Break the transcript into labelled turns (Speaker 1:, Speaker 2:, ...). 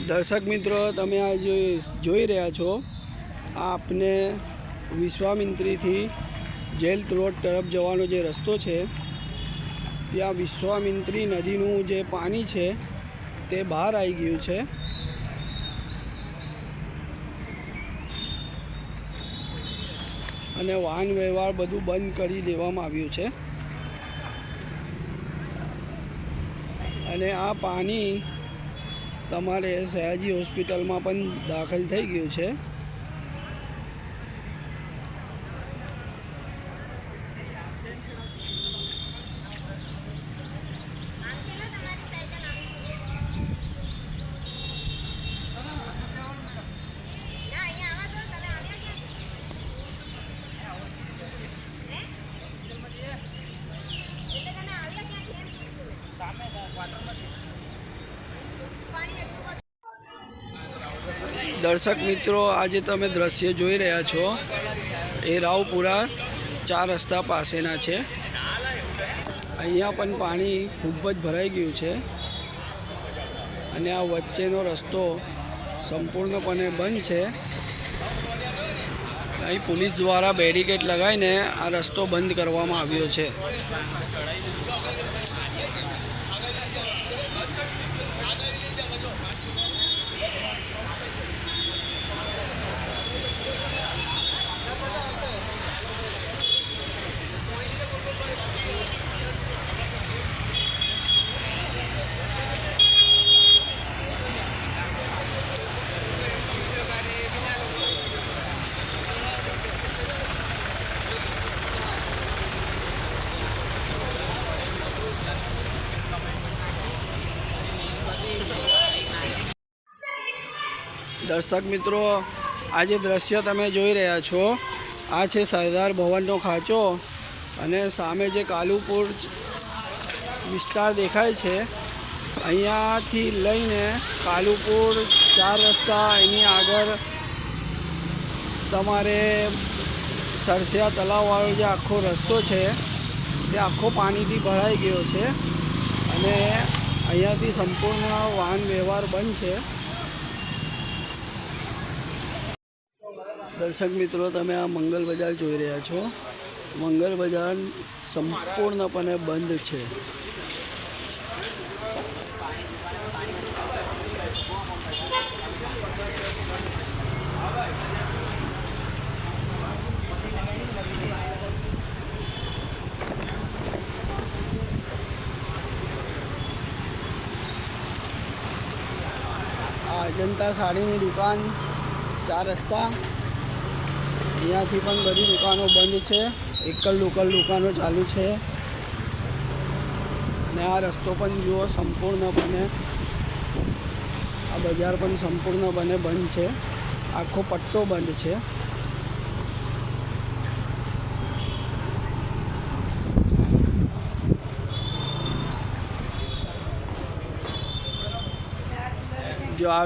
Speaker 1: दर्शक मित्रों तमे आ જોઈ રહ્યા છો आपने विश्वामित्री थी जेल रोड तरफ जवानो जे रस्तो है त्या विश्वामित्री नदीनु जे पानी है ते बहार आई गयु है। अने वाहन व्यवहार बधु बंद करी देवामां आव्युं छे। अने आ पानी तमारे सयाजी होस्पिटल में पण दाखल थई गयुं छे। दर्शक मित्रों आज तमे दृश्य जोई रह्या छो ए रावपुरा 4 रस्ता पासेना छे। अहींया पण पाणी खूब ज भराई गयुं छे अने आ वच्चेनो रस्तो संपूर्णपणे बंध छे। अहीं पुलिस द्वारा बेरिकेड लगाईने आ रस्तो बंद करवामां आव्यो छे। दर्शक मित्रों आज दृश्य तमे जोई रह्या छो आ छे सरदार भवननो खांचो अने सामे जे कालुपुर विस्तार देखाय छे। अहींयाथी लईने कालुपुर 4 रस्ता एनी आगळ तमारे सरसिया तलाववाळो जे आखो रस्तो छे ते आखो पाणीथी भराई गयो छे अने अहींयाथी संपूर्ण वाहन व्यवहार बंध छे। दर्शक मित्रों तमे आ मंगल बजार जोई रह्या छो। मंगल बजार संपूर्णपणे बंद छे। अजंता साड़ीनी दुकान 4 रस्ता अहींयाथी पण बधी दुकानों बंद छे। एकल लोकल दुकानों चालू छे ने आ रस्तो पण जुओ संपूर्णपणे आ बजार पण संपूर्णपणे बंद छे। आखो पट्टो बंद छे। जो आ